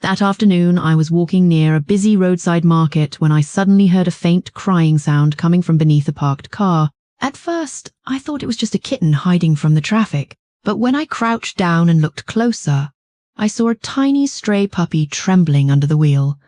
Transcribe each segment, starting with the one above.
That afternoon, I was walking near a busy roadside market when I suddenly heard a faint crying sound coming from beneath a parked car. At first, I thought it was just a kitten hiding from the traffic, but when I crouched down and looked closer, I saw a tiny stray puppy trembling under the wheel.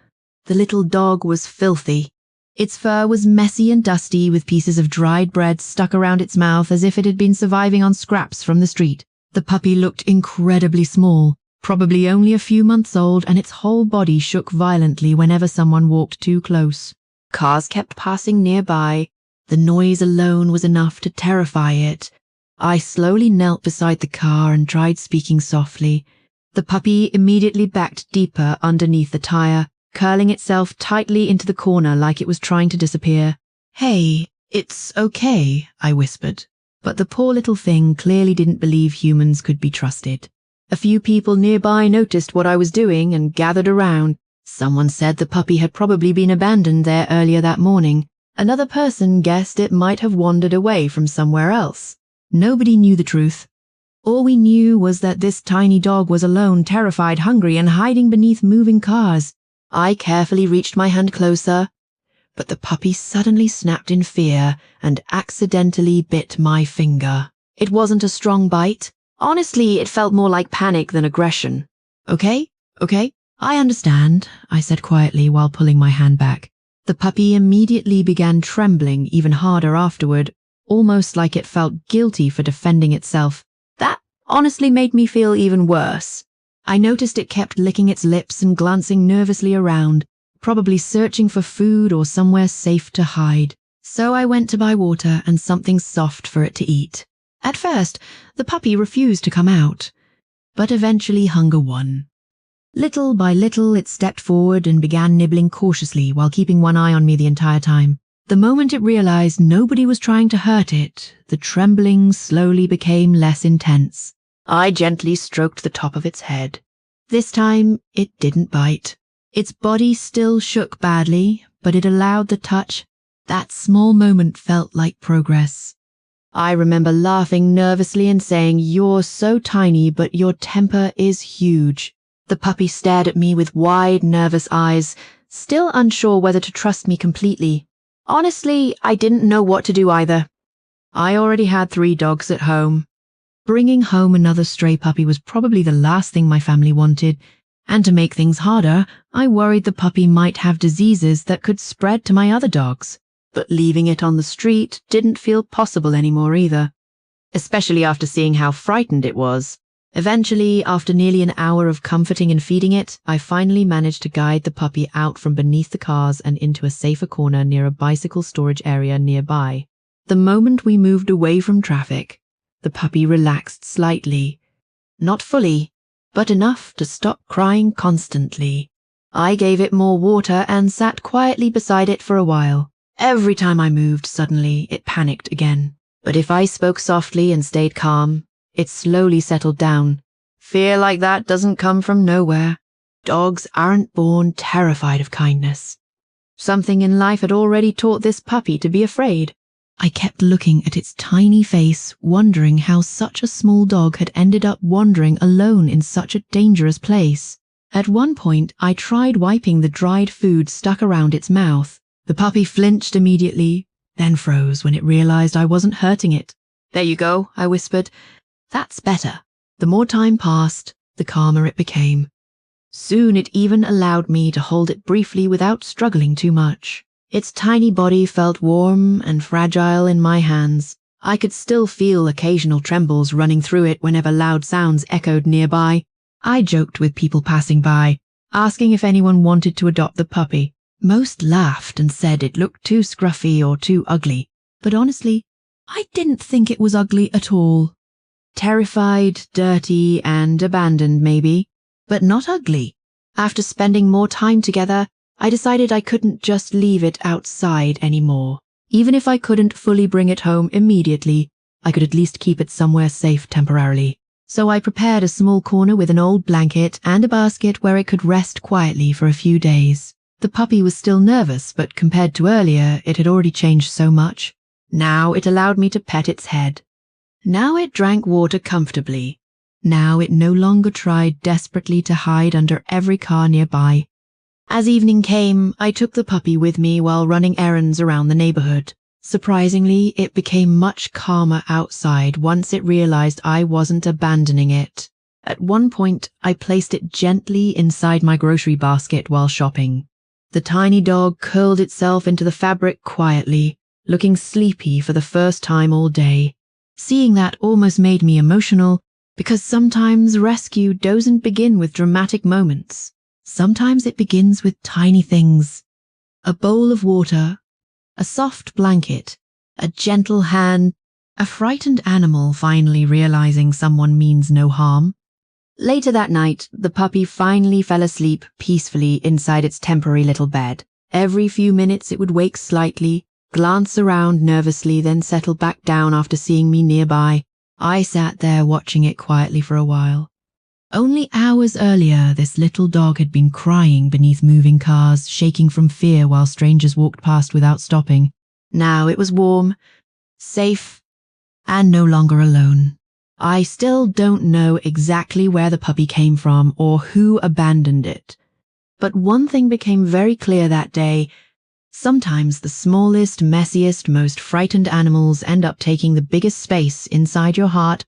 The little dog was filthy. Its fur was messy and dusty, with pieces of dried bread stuck around its mouth as if it had been surviving on scraps from the street. The puppy looked incredibly small, probably only a few months old, and its whole body shook violently whenever someone walked too close. Cars kept passing nearby. The noise alone was enough to terrify it. I slowly knelt beside the car and tried speaking softly. The puppy immediately backed deeper underneath the tire, curling itself tightly into the corner like it was trying to disappear. "Hey, it's okay," I whispered. But the poor little thing clearly didn't believe humans could be trusted. A few people nearby noticed what I was doing and gathered around. Someone said the puppy had probably been abandoned there earlier that morning. Another person guessed it might have wandered away from somewhere else. Nobody knew the truth. All we knew was that this tiny dog was alone, terrified, hungry, and hiding beneath moving cars. I carefully reached my hand closer, but the puppy suddenly snapped in fear and accidentally bit my finger. It wasn't a strong bite. Honestly, it felt more like panic than aggression. Okay, I understand," I said quietly while pulling my hand back. The puppy immediately began trembling even harder afterward, almost like it felt guilty for defending itself. That honestly made me feel even worse. I noticed it kept licking its lips and glancing nervously around, probably searching for food or somewhere safe to hide. So I went to buy water and something soft for it to eat. At first, the puppy refused to come out, but eventually hunger won. Little by little, it stepped forward and began nibbling cautiously while keeping one eye on me the entire time. The moment it realized nobody was trying to hurt it, the trembling slowly became less intense. I gently stroked the top of its head. This time, it didn't bite. Its body still shook badly, but it allowed the touch. That small moment felt like progress. I remember laughing nervously and saying, "You're so tiny, but your temper is huge." The puppy stared at me with wide, nervous eyes, still unsure whether to trust me completely. Honestly, I didn't know what to do either. I already had 3 dogs at home. Bringing home another stray puppy was probably the last thing my family wanted, and to make things harder, I worried the puppy might have diseases that could spread to my other dogs. But leaving it on the street didn't feel possible anymore either, especially after seeing how frightened it was. Eventually, after nearly an hour of comforting and feeding it, I finally managed to guide the puppy out from beneath the cars and into a safer corner near a bicycle storage area nearby. The moment we moved away from traffic, the puppy relaxed slightly. Not fully, but enough to stop crying constantly. I gave it more water and sat quietly beside it for a while. Every time I moved, suddenly, it panicked again. But if I spoke softly and stayed calm, it slowly settled down. Fear like that doesn't come from nowhere. Dogs aren't born terrified of kindness. Something in life had already taught this puppy to be afraid. I kept looking at its tiny face, wondering how such a small dog had ended up wandering alone in such a dangerous place. At one point, I tried wiping the dried food stuck around its mouth. The puppy flinched immediately, then froze when it realized I wasn't hurting it. "There you go," I whispered. "That's better." The more time passed, the calmer it became. Soon it even allowed me to hold it briefly without struggling too much. Its tiny body felt warm and fragile in my hands. I could still feel occasional trembles running through it whenever loud sounds echoed nearby. I joked with people passing by, asking if anyone wanted to adopt the puppy. Most laughed and said it looked too scruffy or too ugly, but honestly, I didn't think it was ugly at all. Terrified, dirty, and abandoned maybe, but not ugly. After spending more time together, I decided I couldn't just leave it outside anymore. Even if I couldn't fully bring it home immediately, I could at least keep it somewhere safe temporarily. So I prepared a small corner with an old blanket and a basket where it could rest quietly for a few days. The puppy was still nervous, but compared to earlier, it had already changed so much. Now it allowed me to pet its head. Now it drank water comfortably. Now it no longer tried desperately to hide under every car nearby. As evening came, I took the puppy with me while running errands around the neighborhood. Surprisingly, it became much calmer outside once it realized I wasn't abandoning it. At one point, I placed it gently inside my grocery basket while shopping. The tiny dog curled itself into the fabric quietly, looking sleepy for the first time all day. Seeing that almost made me emotional, because sometimes rescue doesn't begin with dramatic moments. Sometimes it begins with tiny things. A bowl of water, a soft blanket, a gentle hand, a frightened animal finally realizing someone means no harm. Later that night, the puppy finally fell asleep peacefully inside its temporary little bed. Every few minutes it would wake slightly, glance around nervously, then settle back down after seeing me nearby. I sat there watching it quietly for a while. Only hours earlier, this little dog had been crying beneath moving cars, shaking from fear while strangers walked past without stopping. Now it was warm, safe, and no longer alone. I still don't know exactly where the puppy came from or who abandoned it. But one thing became very clear that day. Sometimes the smallest, messiest, most frightened animals end up taking the biggest space inside your heart